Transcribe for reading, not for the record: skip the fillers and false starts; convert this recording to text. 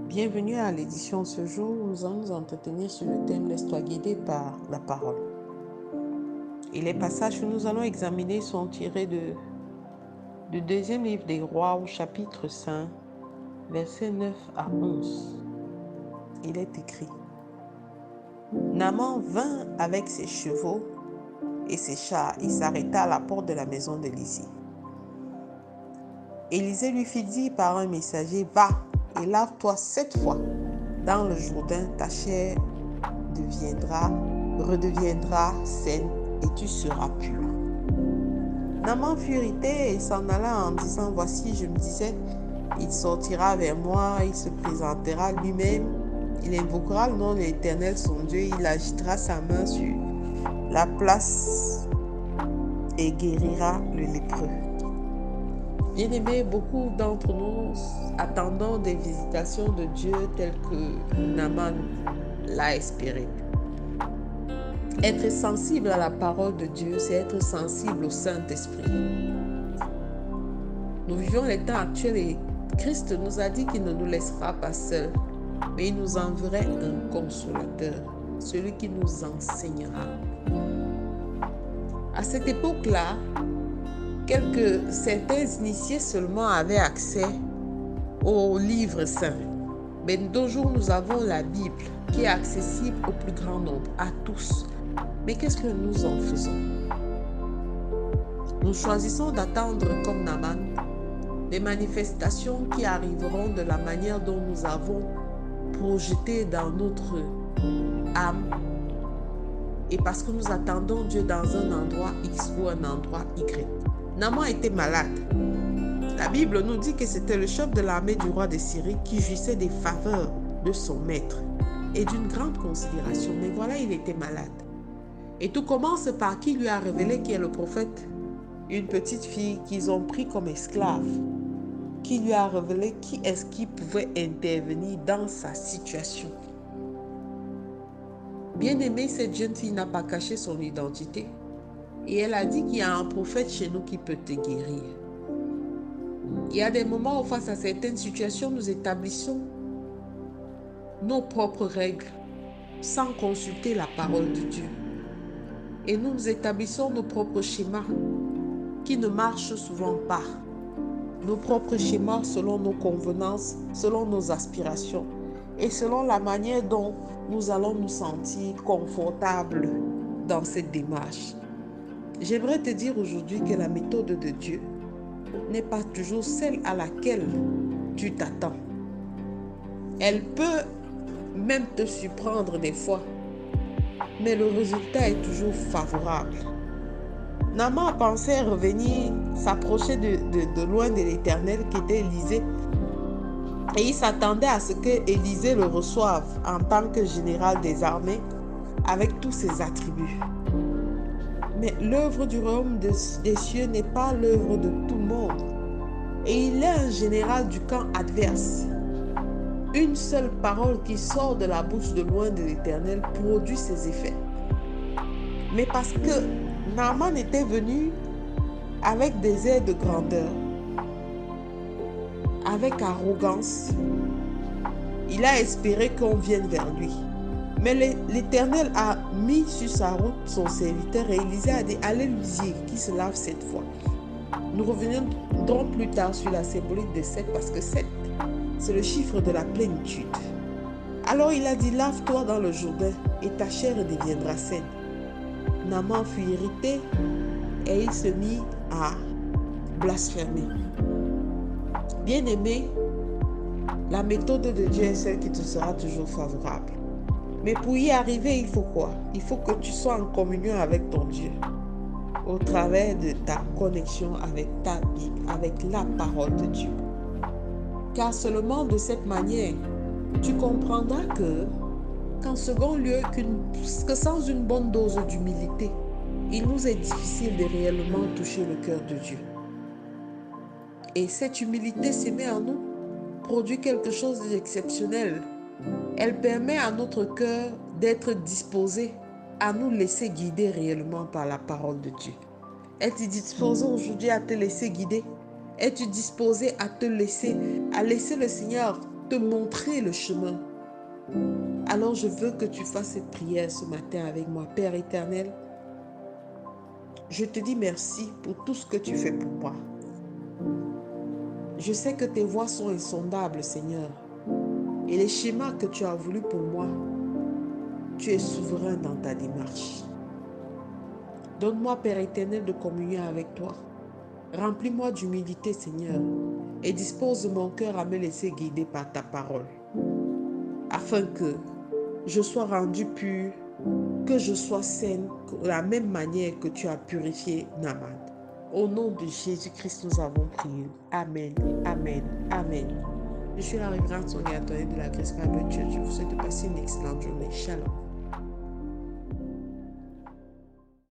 Bienvenue à l'édition ce jour où nous allons nous entretenir sur le thème Laisse-toi guider par la parole. Et les passages que nous allons examiner sont tirés du deuxième livre des Rois au chapitre 5, versets 9 à 11. Il est écrit: Naaman vint avec ses chevaux et ses chars et s'arrêta à la porte de la maison d'Élisée. Élisée lui fit dire par un messager: Va et lave-toi 7 fois dans le Jourdain, ta chair redeviendra saine et tu seras pur. Naaman fut irrité et s'en alla en disant: Voici, je me disais, il sortira vers moi, il se présentera lui-même, il invoquera le nom de l'Éternel son Dieu, il agitera sa main sur la place et guérira le lépreux. Bien-aimés, beaucoup d'entre nous attendons des visitations de Dieu telles que Naaman l'a espéré. Être sensible à la parole de Dieu, c'est être sensible au Saint-Esprit. Nous vivons les temps actuels et Christ nous a dit qu'il ne nous laissera pas seuls, mais il nous enverrait un consolateur, celui qui nous enseignera. À cette époque-là, certains initiés seulement avaient accès aux livres saints. Mais de nos jours, nous avons la Bible qui est accessible au plus grand nombre, à tous. Mais qu'est-ce que nous en faisons? Nous choisissons d'attendre comme Naaman des manifestations qui arriveront de la manière dont nous avons projeté dans notre âme et parce que nous attendons Dieu dans un endroit X ou un endroit Y. Naaman était malade. La Bible nous dit que c'était le chef de l'armée du roi de Syrie qui jouissait des faveurs de son maître et d'une grande considération. Mais voilà, il était malade. Et tout commence par qui lui a révélé qui est le prophète. Une petite fille qu'ils ont pris comme esclave, qui lui a révélé qui est-ce qui pouvait intervenir dans sa situation. Bien aimé, cette jeune fille n'a pas caché son identité. Et elle a dit qu'il y a un prophète chez nous qui peut te guérir. Il y a des moments où face à certaines situations, nous établissons nos propres règles sans consulter la parole de Dieu. Et nous établissons nos propres schémas qui ne marchent souvent pas. Nos propres schémas selon nos convenances, selon nos aspirations et selon la manière dont nous allons nous sentir confortables dans cette démarche. J'aimerais te dire aujourd'hui que la méthode de Dieu n'est pas toujours celle à laquelle tu t'attends. Elle peut même te surprendre des fois, mais le résultat est toujours favorable. Naaman pensait revenir, s'approcher de loin de l'Éternel qui était Élisée. Et il s'attendait à ce que Élisée le reçoive en tant que général des armées avec tous ses attributs. Mais l'œuvre du royaume des cieux n'est pas l'œuvre de tout le monde. Et il est un général du camp adverse. Une seule parole qui sort de la bouche de loin de l'Éternel produit ses effets. Mais parce que Naaman était venu avec des airs de grandeur, avec arrogance, il a espéré qu'on vienne vers lui. Mais l'Éternel a mis sur sa route son serviteur et Élisée a dit: allez lui dire qu'il se lave 7 fois. Nous reviendrons plus tard sur la symbolique de 7 parce que 7, c'est le chiffre de la plénitude. Alors il a dit: lave-toi dans le Jourdain et ta chair deviendra saine. Naaman fut irrité et il se mit à blasphémer. Bien-aimé, la méthode de Dieu est celle qui te sera toujours favorable. Mais pour y arriver, il faut quoi? Il faut que tu sois en communion avec ton Dieu au travers de ta connexion avec ta Bible, avec la parole de Dieu. Car seulement de cette manière, tu comprendras qu'en second lieu, que sans une bonne dose d'humilité, il nous est difficile de réellement toucher le cœur de Dieu. Et cette humilité s'émet en nous, produit quelque chose d'exceptionnel. Elle permet à notre cœur d'être disposé à nous laisser guider réellement par la parole de Dieu. Es-tu disposé aujourd'hui à te laisser guider? Es-tu disposé à laisser le Seigneur te montrer le chemin. Alors je veux que tu fasses cette prière ce matin avec moi. Père éternel, je te dis merci pour tout ce que tu fais pour moi. Je sais que tes voies sont insondables, Seigneur. Et les schémas que tu as voulu pour moi, tu es souverain dans ta démarche. Donne-moi, Père éternel, de communier avec toi. Remplis-moi d'humilité, Seigneur, et dispose mon cœur à me laisser guider par ta parole, afin que je sois rendu pur, que je sois saine de la même manière que tu as purifié Naaman. Au nom de Jésus-Christ, nous avons prié. Amen, amen, amen. Je suis la révérende Sonia Antoinette de la Grace Bible Church. Je vous souhaite de passer une excellente journée. Shalom.